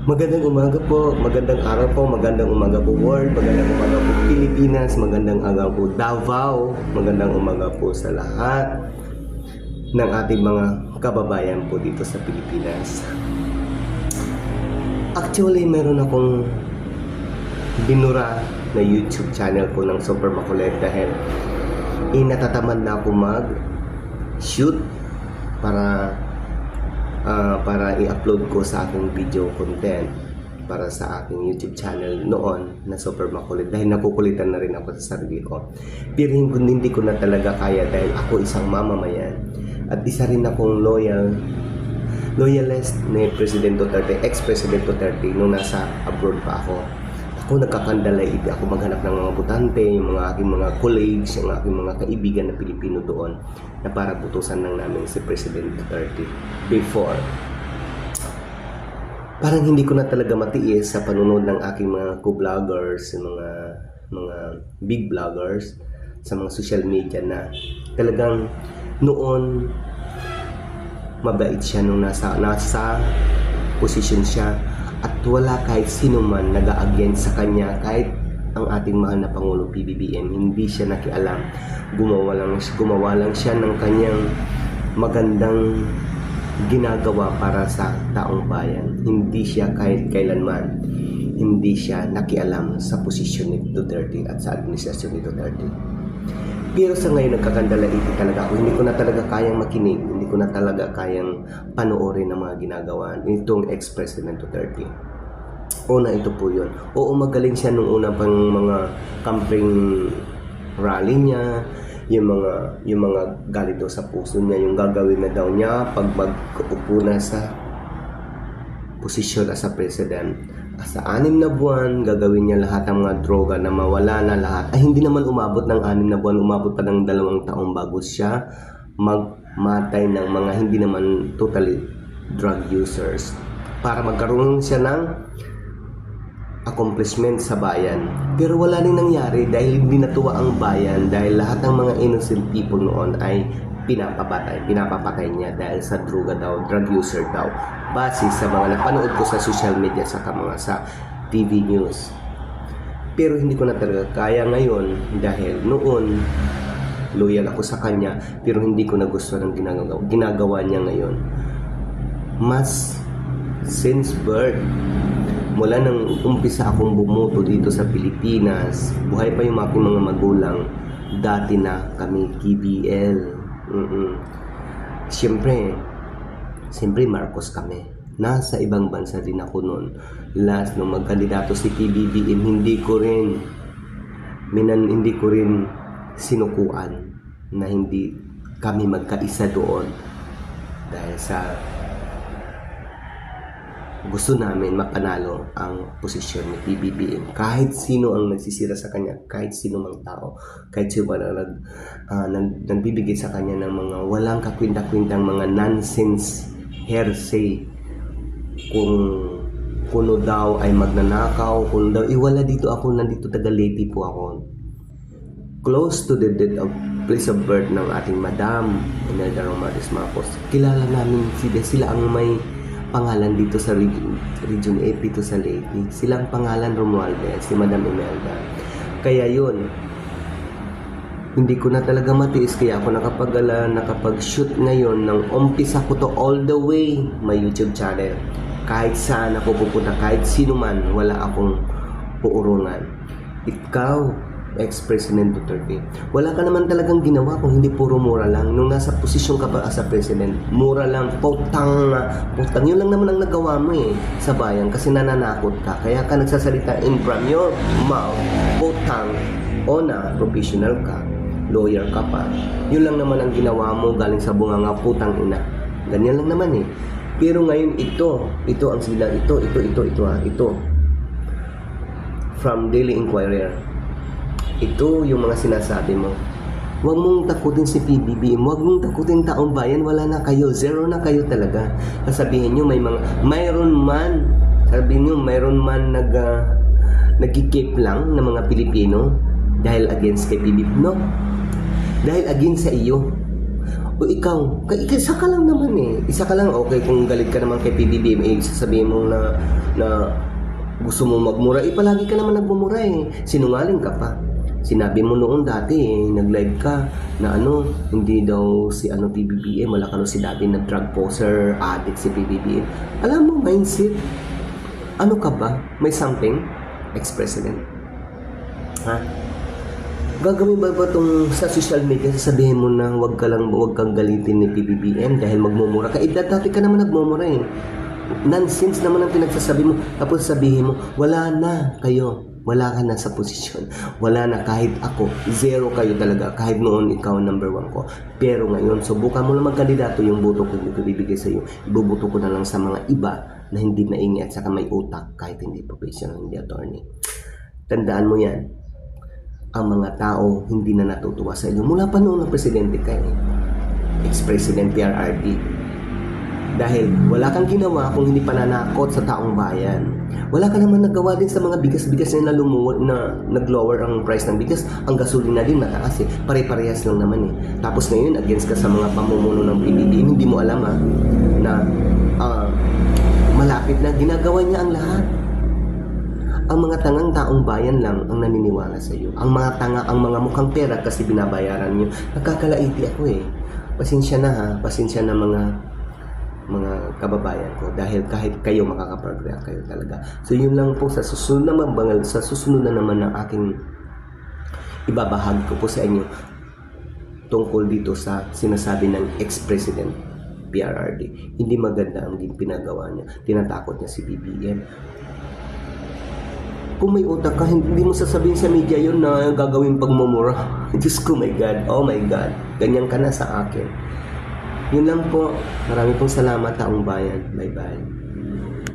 Magandang umaga po, magandang araw po, magandang umaga po world, magandang umaga po Pilipinas, magandang araw po Davao, magandang umaga po sa lahat ng ating mga kababayan po dito sa Pilipinas. Actually, meron akong binura na YouTube channel po ng Super Makulit dahil natatamad na ako mag-shoot para i-upload ko sa aking video content para sa aking YouTube channel noon na Super Makulit dahil nakukulitan na rin ako sa sarili ko. Pero hindi ko na talaga kaya dahil ako isang mamamayan at isa rin akong loyalist ni President Duterte, ex-President Duterte nung nasa abroad pa ako. Ako nagkakandalay, ako maghanap ng mga butante, yung mga aking mga colleagues, yung aking mga kaibigan na Pilipino doon na para butusan lang namin si President Duterte before. Parang hindi ko na talaga matiis sa panunod ng aking mga co-vloggers, mga big vloggers sa mga social media na talagang noon mabait siya nung nasa posisyon siya. At wala kahit sino man nag-a-against sa kanya, kahit ang ating mahal na Pangulo PBBM, hindi siya nakialam. Gumawa lang siya ng kanyang magandang ginagawa para sa taong bayan. Hindi siya kahit kailanman, hindi siya nakialam sa posisyon ni Duterte at sa administrasyon ni Duterte. Pero sa ngayon nagkakandalaiti talaga ako. Hindi ko na talaga kayang makinig, hindi ko na talaga kayang panoorin ang mga ginagawa nitong ex-President Duterte. Una, ito po yun. Oo, magaling siya nung una pang mga campaign rally niya, yung mga galit daw sa puso niya, yung gagawin na daw niya pag mag-upo na sa posisyon as a president. Sa 6 na buwan, gagawin niya lahat ng mga droga na mawala na lahat. Ay, hindi naman umabot ng 6 na buwan, umabot pa ng 2 taon bago siya magmatay ng mga hindi naman totally drug users para magkaroon siya ng accomplishment sa bayan. Pero wala rin nangyari dahil hindi natuwa ang bayan dahil lahat ng mga innocent people noon ay pinapapatay niya dahil sa droga daw, drug user daw, base sa mga napanood ko sa social media sa TV news. Pero hindi ko na talaga kaya ngayon dahil noon loyal ako sa kanya pero hindi ko na gusto ng ginagawa niya ngayon. Mas since birth, mula nang umpisa akong bumuto dito sa Pilipinas, buhay pa yung aking mga magulang, dati na kami KBL. Siyempre Marcos kami. Nasa ibang bansa din ako noon. Last nung magkandidato si PBBM, hindi ko rin sinukuan na hindi kami magkaisa doon dahil sa gusto namin mapanalo ang posisyon ni PBBM. Kahit sino ang nagsisira sa kanya, kahit sino mang tao, kahit sino man nagbibigay sa kanya ng mga walang kakwinta-kwintang mga nonsense hearsay. Kung daw ay magnanakaw, kung daw, wala dito ako, nandito taga Leyte po ako. Close to the place of birth ng ating Madam Imelda Romades Marcos. Kilala namin sila ang may pangalan dito sa Region 8 dito sa Leyte. Silang pangalan Romualdez, si Madam Imelda. Kaya yun, hindi ko na talaga matiis kaya ako nakapag-shoot ngayon ng umpisa ko to all the way may YouTube channel. Kahit saan ako pupunta, kahit sino man, wala akong puurungan. Ikaw, ex-President Duterte, wala ka naman talagang ginawa kung hindi puro mura lang. Nung nasa posisyon ka pa as a president, mura lang, putang, yun lang naman ang nagawa mo sa bayan kasi nananakot ka. Kaya ka nagsasalita in from your mouth, putang, professional ka, lawyer ka pa. Yun lang naman ang ginawa mo galing sa bunganga, putang ina. Ganyan lang naman Pero ngayon ito ang sila, ito. From Daily Inquirer. Ito yung mga sinasabi mo. Huwag mong takutin si PBBM. Huwag mong takutin taong bayan. Wala na kayo. Zero na kayo talaga. Sabihin nyo mayroon man nagkikip lang ng mga Pilipino dahil against kay PBBM. No. Dahil against sa iyo. O ikaw, isa ka lang naman eh. Isa ka lang, okay, kung galit ka naman kay PBBM, sasabihin mo na gusto mo magmura, palagi ka naman nagmumura eh. Sinungaling ka pa. Sinabi mo noon dati eh, nag-live ka na hindi daw si PBBM, wala ka si dati na drug poser, addict si PBBM. Alam mo, mindset, ano ka ba? May something? Ex-president. Ha? Gagawin ba itong sa social media, sasabihin mo na wag kang galitin ni PBBM dahil magmumura ka? Dati ka naman nagmumura eh. Nonsense naman ang pinagsasabi mo. Tapos sabihin mo, wala na kayo. Wala ka na sa posisyon. Wala na kahit ako. Zero kayo talaga. Kahit noon ikaw number 1 ko. Pero ngayon, subukan mo lang magkandidato, yung boto ko hindi ko bibigay sa iyo. Ibubuto ko na lang sa mga iba na hindi maingi at saka may utak kahit hindi professional, hindi attorney. Tandaan mo yan. Ang mga tao hindi na natutuwa sa inyo. Mula pa noon na presidente ka eh. Ex-president PRRD. Dahil wala kang ginawa kung hindi pananakot sa taong bayan. Wala ka naman nagawa din sa mga bigas-bigas na nag-lower ang price ng bigas. Ang gasolina din mataas eh. Pare-parehas lang naman eh. Tapos ngayon, against ka sa mga pamumuno ng PBBM, hindi mo alam na malapit na ginagawa niya ang lahat. Ang mga tangang taong bayan lang ang naniniwala sa iyo. Ang mga tanga, ang mga mukhang pera kasi binabayaran niyo. Nakakalaiti ako eh. Pasensya na ha. Pasensya na mga kababayan ko. Dahil kahit kayo makakapag-react kayo talaga. So yun lang po sa susunod na naman ng aking ibabahag ko po sa inyo tungkol dito sa sinasabi ng ex-president PRRD. Hindi maganda ang pinagawa niya. Tinatakot niya si BBM. Kung may utak ka, hindi mo sasabihin sa media yun na gagawin pagmumura. Diyos ko, my God. Oh my God. Ganyan ka na sa akin. Yun lang po. Marami pong salamat, taong bayan. Bye-bye.